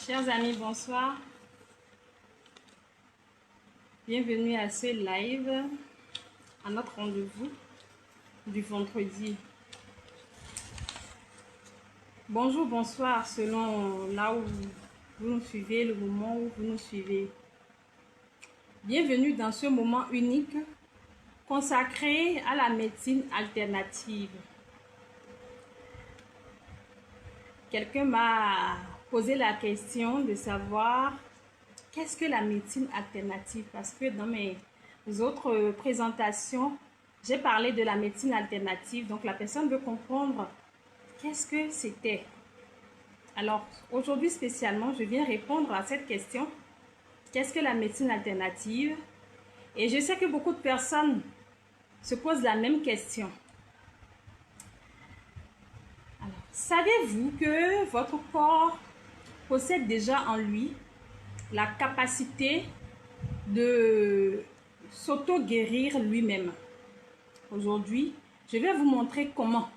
Chers amis, bonsoir. Bienvenue à ce live, à notre rendez-vous du vendredi. Bonjour, bonsoir, selon là où vous nous suivez, le moment où vous nous suivez. Bienvenue dans ce moment unique consacré à la médecine alternative. Quelqu'un m'a posé la question de savoir qu'est-ce que la médecine alternative, parce que dans mes autres présentations, j'ai parlé de la médecine alternative, donc la personne veut comprendre qu'est-ce que c'était. Alors aujourd'hui spécialement, je viens répondre à cette question. Qu'est-ce que la médecine alternative? Et je sais que beaucoup de personnes se posent la même question. Alors, savez-vous que votre corps possède déjà en lui la capacité de s'auto-guérir lui-même? Aujourd'hui, je vais vous montrer comment.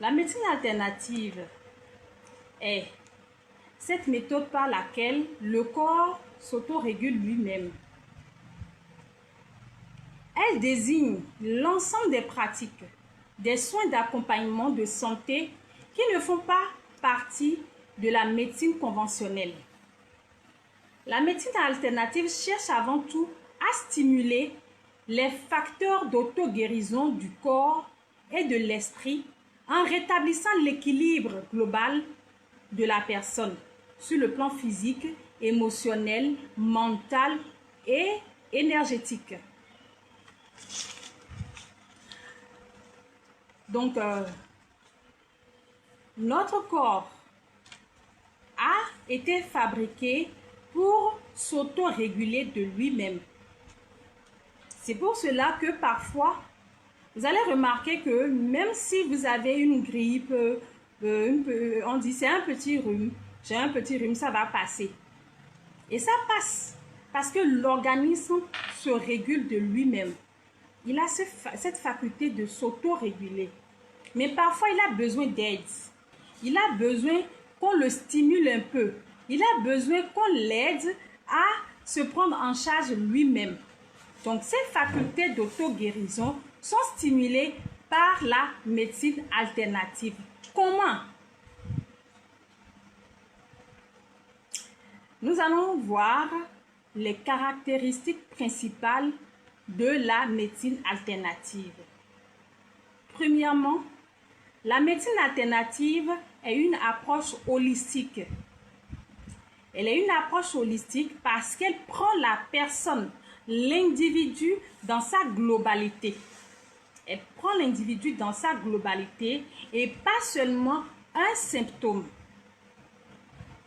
La médecine alternative est cette méthode par laquelle le corps s'auto-régule lui-même. Elle désigne l'ensemble des pratiques, des soins d'accompagnement de santé qui ne font pas partie de la médecine conventionnelle. La médecine alternative cherche avant tout à stimuler les facteurs d'auto-guérison du corps et de l'esprit en rétablissant l'équilibre global de la personne sur le plan physique, émotionnel, mental et énergétique. Donc, notre corps a été fabriqué pour s'auto-réguler de lui-même. C'est pour cela que parfois, vous allez remarquer que même si vous avez une grippe, on dit c'est un petit rhume, j'ai un petit rhume, ça va passer. Et ça passe parce que l'organisme se régule de lui-même. Il a cette faculté de s'auto-réguler. Mais parfois, il a besoin d'aide. Il a besoin qu'on le stimule un peu. Il a besoin qu'on l'aide à se prendre en charge lui-même. Donc, ces facultés d'auto-guérison sont stimulées par la médecine alternative. Comment? Nous allons voir les caractéristiques principales de la médecine alternative. Premièrement, la médecine alternative est une approche holistique. Elle est une approche holistique parce qu'elle prend la personne, l'individu dans sa globalité. Elle prend l'individu dans sa globalité et pas seulement un symptôme.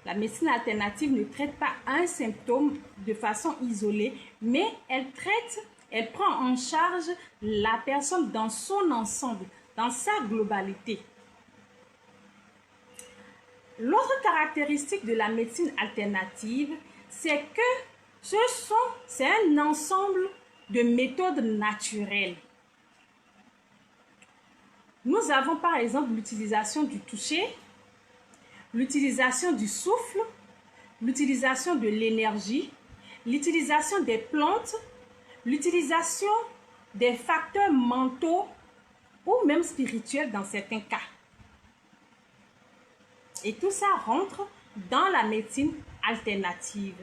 La médecine alternative ne traite pas un symptôme de façon isolée, mais elle prend en charge la personne dans son ensemble, dans sa globalité. L'autre caractéristique de la médecine alternative, c'est que c'est un ensemble de méthodes naturelles. Nous avons par exemple l'utilisation du toucher, l'utilisation du souffle, l'utilisation de l'énergie, l'utilisation des plantes, l'utilisation des facteurs mentaux ou même spirituels dans certains cas. Et tout ça rentre dans la médecine alternative.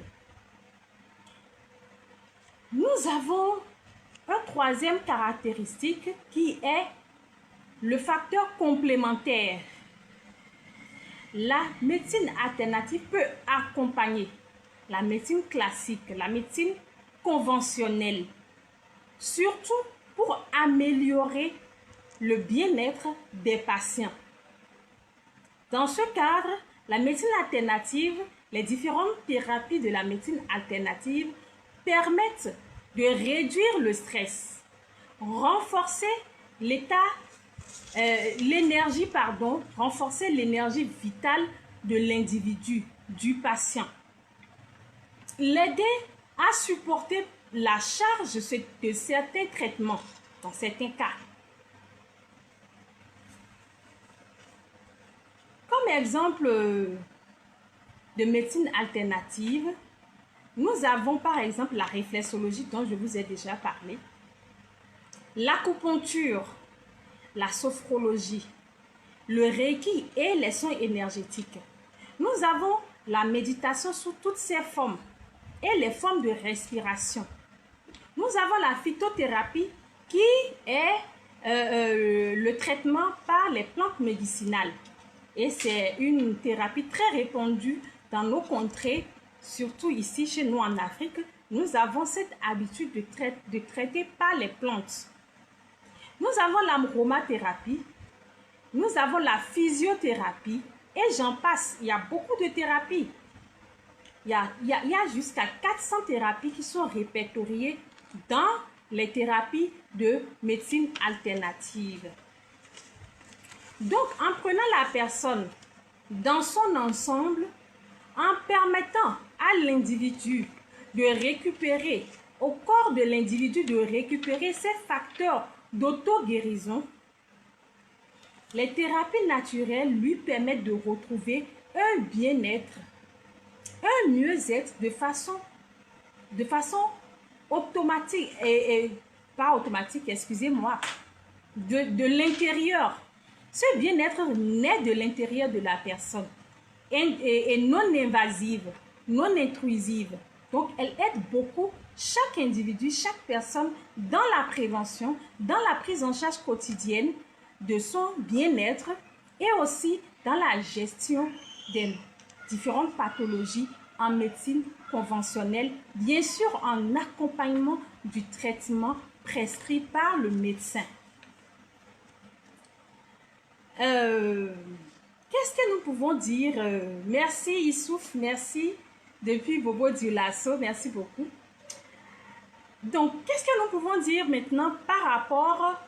Nous avons une troisième caractéristique qui est le facteur complémentaire. La médecine alternative peut accompagner la médecine classique, la médecine conventionnelle, surtout pour améliorer le bien-être des patients. Dans ce cadre, la médecine alternative, les différentes thérapies de la médecine alternative permettent de réduire le stress, renforcer renforcer l'énergie vitale de l'individu, du patient, l'aider à supporter la charge de certains traitements, dans certains cas. Comme exemple de médecine alternative, nous avons par exemple la réflexologie dont je vous ai déjà parlé, l'acupuncture, la sophrologie, le reiki et les soins énergétiques. Nous avons la méditation sous toutes ses formes et les formes de respiration. Nous avons la phytothérapie qui est le traitement par les plantes médicinales. Et c'est une thérapie très répandue dans nos contrées, surtout ici chez nous en Afrique. Nous avons cette habitude de traiter par les plantes. Nous avons l'aromathérapie, nous avons la physiothérapie et j'en passe. Il y a beaucoup de thérapies. Il y a jusqu'à 400 thérapies qui sont répertoriées dans les thérapies de médecine alternative. Donc, en prenant la personne dans son ensemble, en permettant à l'individu de récupérer, au corps de l'individu de récupérer ses facteurs d'auto-guérison, les thérapies naturelles lui permettent de retrouver un bien-être, un mieux-être de façon automatique, pas automatique, excusez-moi, de l'intérieur. Ce bien-être naît de l'intérieur de la personne et non invasive, non intrusive. Donc, elle aide beaucoup chaque individu, chaque personne dans la prévention, dans la prise en charge quotidienne de son bien-être et aussi dans la gestion des différentes pathologies en médecine conventionnelle, bien sûr en accompagnement du traitement prescrit par le médecin. Qu'est-ce que nous pouvons dire? Merci Issouf, merci depuis Bobo Dioulasso, merci beaucoup. Donc, qu'est-ce que nous pouvons dire maintenant par rapport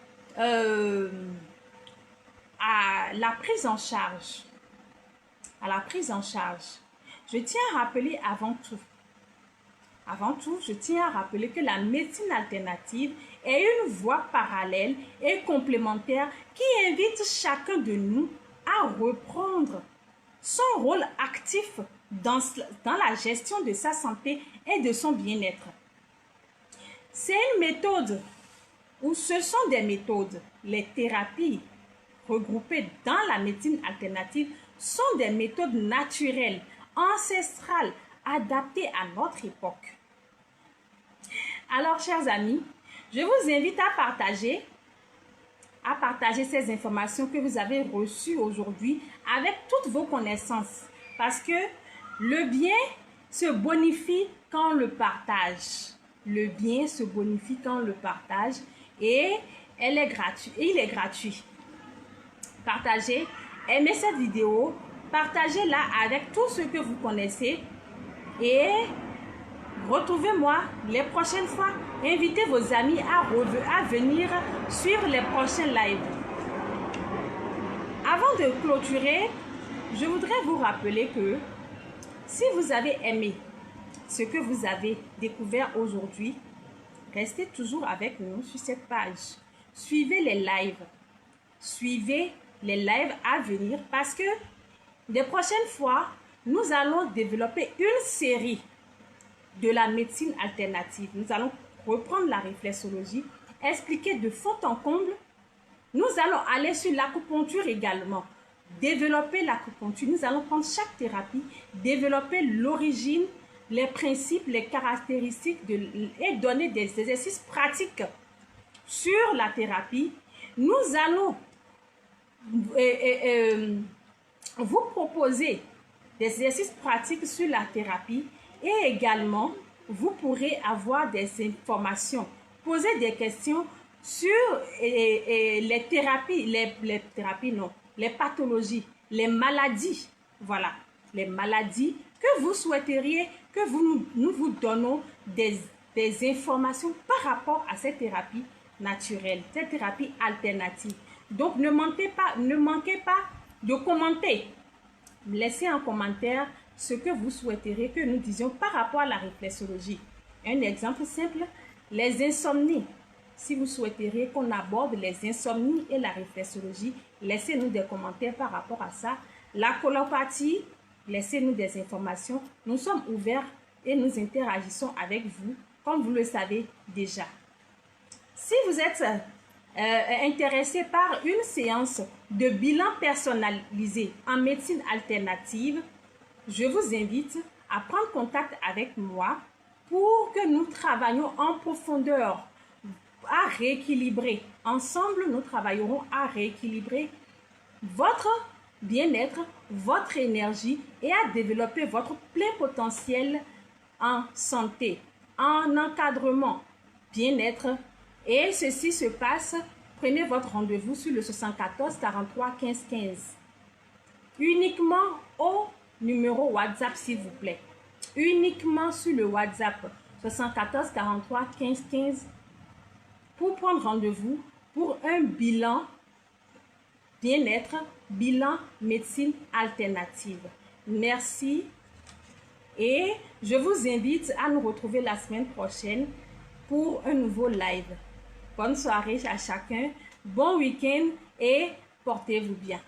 à la prise en charge? À la prise en charge, je tiens à rappeler avant tout, je tiens à rappeler que la médecine alternative est une voie parallèle et complémentaire qui invite chacun de nous à reprendre son rôle actif dans la gestion de sa santé et de son bien-être. C'est une méthode, ou ce sont des méthodes, les thérapies regroupées dans la médecine alternative sont des méthodes naturelles, ancestrales, adaptées à notre époque. Alors, chers amis, je vous invite à partager ces informations que vous avez reçues aujourd'hui avec toutes vos connaissances. Parce que le bien se bonifie quand on le partage. Le bien se bonifie quand on le partage et il est gratuit. Partagez, aimez cette vidéo, partagez-la avec tous ceux que vous connaissez et retrouvez-moi les prochaines fois. Invitez vos amis à venir suivre les prochains lives. Avant de clôturer, je voudrais vous rappeler que si vous avez aimé ce que vous avez découvert aujourd'hui, restez toujours avec nous sur cette page. Suivez les lives. Suivez les lives à venir parce que les prochaines fois, nous allons développer une série de la médecine alternative. Nous allons reprendre la réflexologie, expliquer de fond en comble. Nous allons aller sur l'acupuncture également, développer l'acupuncture. Nous allons prendre chaque thérapie, développer l'origine, les principes, les caractéristiques et donner des exercices pratiques sur la thérapie. Nous allons vous proposer des exercices pratiques sur la thérapie et également, vous pourrez avoir des informations, poser des questions sur les thérapies, les pathologies, les maladies. Voilà, les maladies que vous souhaiteriez que nous vous donnons des informations par rapport à ces thérapies naturelles, ces thérapies alternatives. Donc, ne manquez pas de commenter. Laissez en commentaire ce que vous souhaiteriez que nous disions par rapport à la réflexologie. Un exemple simple, les insomnies. Si vous souhaiteriez qu'on aborde les insomnies et la réflexologie, laissez-nous des commentaires par rapport à ça. La colopathie, laissez-nous des informations. Nous sommes ouverts et nous interagissons avec vous, comme vous le savez déjà. Si vous êtes intéressé par une séance de bilan personnalisé en médecine alternative, je vous invite à prendre contact avec moi pour que nous travaillions en profondeur à rééquilibrer. Ensemble, nous travaillerons à rééquilibrer votre bien-être, votre énergie et à développer votre plein potentiel en santé, en encadrement, bien-être. Et ceci se passe, prenez votre rendez-vous sur le 74 43 15 15. Uniquement au numéro WhatsApp, s'il vous plaît. Uniquement sur le WhatsApp 74 43 15 15 pour prendre rendez-vous pour un bilan bien-être, bilan médecine alternative. Merci et je vous invite à nous retrouver la semaine prochaine pour un nouveau live. Bonne soirée à chacun, bon week-end et portez-vous bien.